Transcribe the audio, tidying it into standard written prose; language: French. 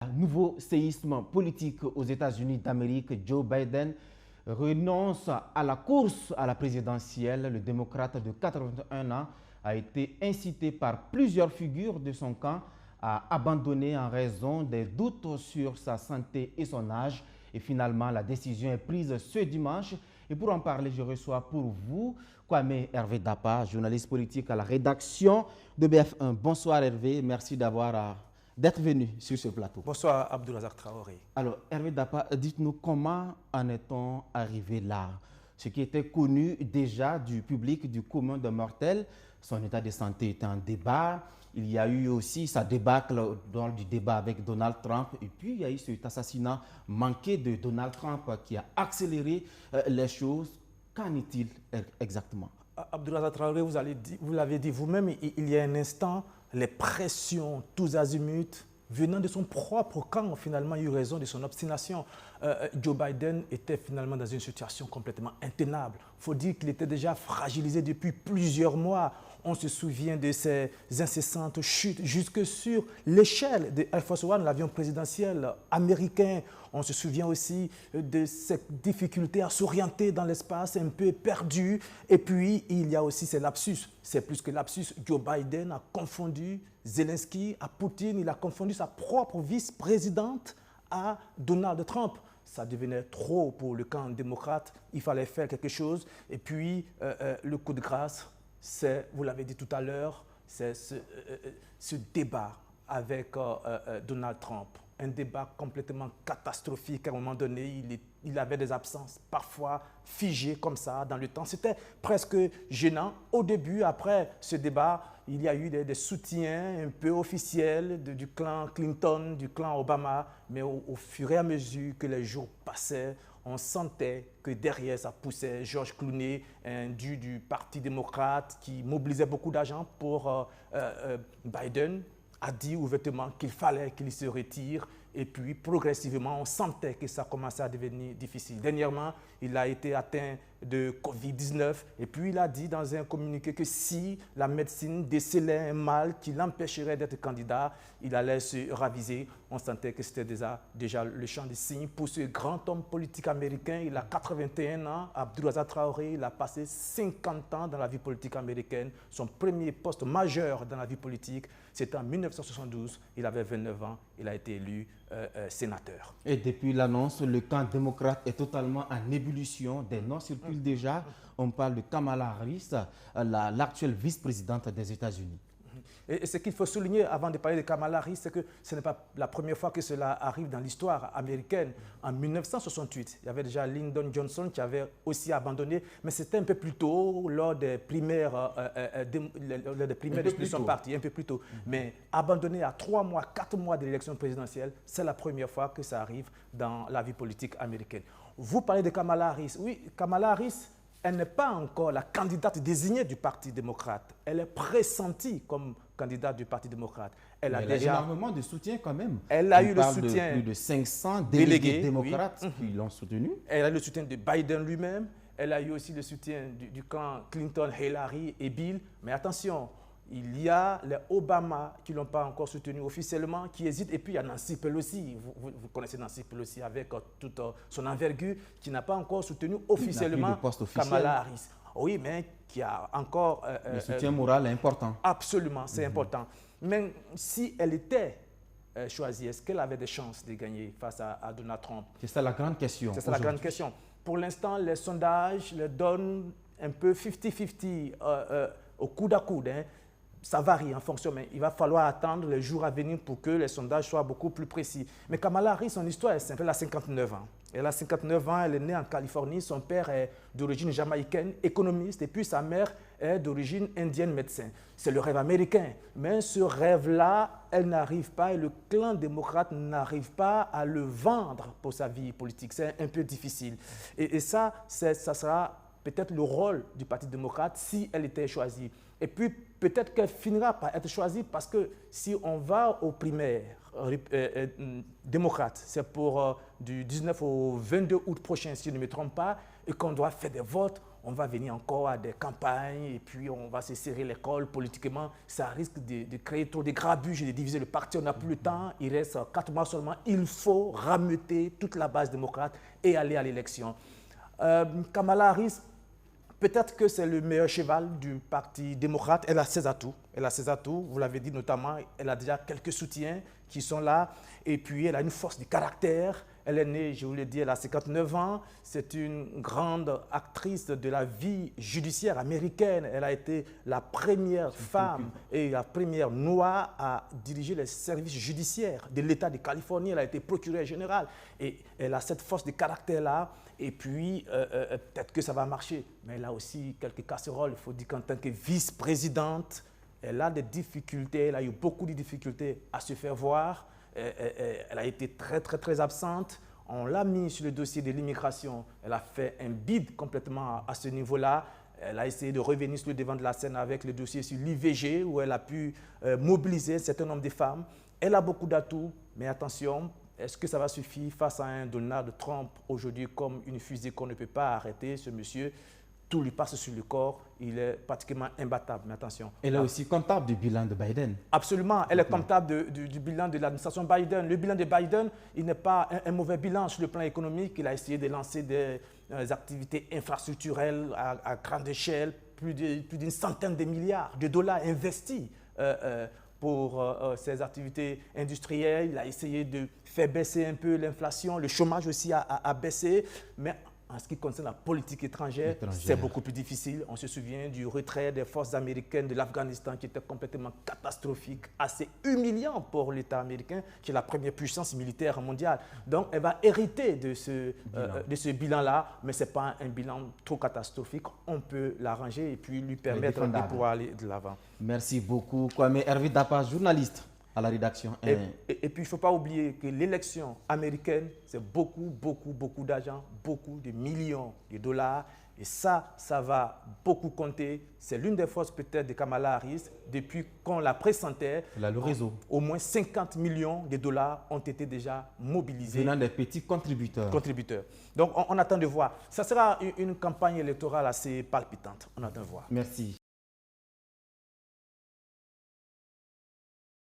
Un nouveau séisme politique aux États-Unis d'Amérique. Joe Biden renonce à la course à la présidentielle. Le démocrate de 81 ans a été incité par plusieurs figures de son camp à abandonner en raison des doutes sur sa santé et son âge. Et finalement, la décision est prise ce dimanche. Et pour en parler, je reçois pour vous Kwame Hervé Dapa, journaliste politique à la rédaction de BF1. Bonsoir Hervé, merci d'être venu sur ce plateau. Bonsoir Abdourazak Traoré. Alors Hervé Dapa, dites-nous comment en est-on arrivé là? Ce qui était connu déjà du public, du commun des mortels, son état de santé était en débat. Il y a eu aussi sa débâcle dans du débat avec Donald Trump. Et puis, il y a eu cet assassinat manqué de Donald Trump qui a accéléré les choses. Qu'en est-il exactement? Abdourazak Traoré, vous l'avez dit vous-même, il y a un instant, les pressions tous azimuts venant de son propre camp, finalement, il a eu raison de son obstination. Joe Biden était finalement dans une situation complètement intenable. Il faut dire qu'il était déjà fragilisé depuis plusieurs mois. On se souvient de ces incessantes chutes jusque sur l'échelle de Air Force One, l'avion présidentiel américain. On se souvient aussi de cette difficulté à s'orienter dans l'espace, un peu perdu. Et puis, il y a aussi ces lapsus. C'est plus que lapsus. Joe Biden a confondu Zelensky à Poutine. Il a confondu sa propre vice-présidente à Donald Trump. Ça devenait trop pour le camp démocrate. Il fallait faire quelque chose. Et puis, le coup de grâce, c'est, vous l'avez dit tout à l'heure, c'est ce débat avec Donald Trump. Un débat complètement catastrophique. À un moment donné, il avait des absences parfois figées comme ça dans le temps. C'était presque gênant. Au début, après ce débat, il y a eu des soutiens un peu officiels du clan Clinton, du clan Obama. Mais au fur et à mesure que les jours passaient, on sentait que derrière, ça poussait George Clooney, un dieu du Parti démocrate qui mobilisait beaucoup d'argent pour Biden, a dit ouvertement qu'il fallait qu'il se retire. Et puis, progressivement, on sentait que ça commençait à devenir difficile. Dernièrement, il a été atteint de Covid-19. Et puis, il a dit dans un communiqué que si la médecine décelait un mal qui l'empêcherait d'être candidat, il allait se raviser. On sentait que c'était déjà le champ des signes. Pour ce grand homme politique américain, il a 81 ans. Abdourazak Traoré, il a passé 50 ans dans la vie politique américaine. Son premier poste majeur dans la vie politique, c'était en 1972. Il avait 29 ans. Il a été élu sénateur. Et depuis l'annonce, le camp démocrate est totalement en ébullition. Des noms circulent déjà. On parle de Kamala Harris, l'actuelle vice-présidente des États-Unis. Et ce qu'il faut souligner avant de parler de Kamala Harris, c'est que ce n'est pas la première fois que cela arrive dans l'histoire américaine. En 1968, il y avait déjà Lyndon Johnson qui avait aussi abandonné, mais c'était un peu plus tôt, lors des primaires, de son parti, un peu plus tôt. Mais abandonné à 3 mois, 4 mois de l'élection présidentielle, c'est la première fois que ça arrive dans la vie politique américaine. Vous parlez de Kamala Harris. Oui, Kamala Harris, elle n'est pas encore la candidate désignée du Parti démocrate. Elle est pressentie comme candidate du Parti démocrate. Elle a déjà énormément de soutien quand même. Elle a eu le soutien de plus de 500 délégués démocrates qui l'ont soutenue. Elle a eu le soutien de Biden lui-même. Elle a eu aussi le soutien du camp Clinton, Hillary et Bill. Mais attention, il y a les Obama qui ne l'ont pas encore soutenu officiellement, qui hésitent. Et puis il y a Nancy Pelosi. Vous connaissez Nancy Pelosi avec toute son envergure, qui n'a pas encore soutenu officiellement Kamala Harris. Oui, mais qui a encore... le soutien moral est important. Absolument, c'est important. Mais si elle était choisie, est-ce qu'elle avait des chances de gagner face à Donald Trump? C'est ça la grande question. C'est ça la grande question. Pour l'instant, les sondages le donnent un peu 50-50 au coude à coude. Ça varie en fonction, mais il va falloir attendre les jours à venir pour que les sondages soient beaucoup plus précis. Mais Kamala Harris, son histoire est simple. Elle a 59 ans. Elle a 59 ans, elle est née en Californie. Son père est d'origine jamaïcaine, économiste, et puis sa mère est d'origine indienne, médecin. C'est le rêve américain. Mais ce rêve-là, elle n'arrive pas, et le clan démocrate n'arrive pas à le vendre pour sa vie politique. C'est un peu difficile. Et ça sera peut-être le rôle du Parti démocrate si elle était choisie. Et puis, peut-être qu'elle finira par être choisie parce que si on va aux primaires démocrates, c'est pour du 19 au 22 août prochain, si je ne me trompe pas, et qu'on doit faire des votes, on va venir encore à des campagnes et puis on va se serrer les cols politiquement. Ça risque de créer trop de grabuge et de diviser le parti. On n'a plus le temps. Il reste 4 mois seulement. Il faut rameuter toute la base démocrate et aller à l'élection. Kamala Harris, peut-être que c'est le meilleur cheval du Parti démocrate. Elle a ses atouts. Elle a ses atouts. Vous l'avez dit notamment, elle a déjà quelques soutiens qui sont là. Et puis, elle a une force de caractère. Elle est née, je vous l'ai dit, elle a 59 ans. C'est une grande actrice de la vie judiciaire américaine. Elle a été la première femme et la première noire à diriger les services judiciaires de l'État de Californie. Elle a été procureure générale. Et elle a cette force de caractère-là. Et puis, peut-être que ça va marcher. Mais elle a aussi quelques casseroles. Il faut dire qu'en tant que vice-présidente, elle a des difficultés. Elle a eu beaucoup de difficultés à se faire voir. Elle a été très absente. On l'a mis sur le dossier de l'immigration. Elle a fait un bid complètement à ce niveau-là. Elle a essayé de revenir sur le devant de la scène avec le dossier sur l'IVG, où elle a pu mobiliser un certain nombre de femmes. Elle a beaucoup d'atouts, mais attention, est-ce que ça va suffire face à un Donald Trump aujourd'hui comme une fusée qu'on ne peut pas arrêter? Ce monsieur, tout lui passe sur le corps, il est pratiquement imbattable, mais attention. Elle est aussi comptable du bilan de Biden. Absolument, elle est comptable du bilan de l'administration Biden. Le bilan de Biden, il n'est pas un mauvais bilan sur le plan économique. Il a essayé de lancer des activités infrastructurelles à grande échelle, plus d'une centaine de milliards de dollars investis pour ses activités industrielles. Il a essayé de faire baisser un peu l'inflation. Le chômage aussi a baissé, mais en ce qui concerne la politique étrangère, c'est beaucoup plus difficile. On se souvient du retrait des forces américaines de l'Afghanistan qui était complètement catastrophique, assez humiliant pour l'État américain, qui est la première puissance militaire mondiale. Donc, elle va hériter de ce bilan-là, mais ce n'est pas un bilan trop catastrophique. On peut l'arranger et puis lui permettre de pouvoir aller de l'avant. Merci beaucoup. Kwame Hervé Dapas, journaliste à la rédaction. Et puis, il ne faut pas oublier que l'élection américaine, c'est beaucoup d'argent, beaucoup de millions de dollars. Et ça va beaucoup compter. C'est l'une des forces peut-être de Kamala Harris. Depuis qu'on la pressentait, le réseau. Au moins 50 millions de dollars ont été déjà mobilisés. Venant des petits contributeurs. Donc, on attend de voir. Ça sera une campagne électorale assez palpitante. On attend de voir. Merci.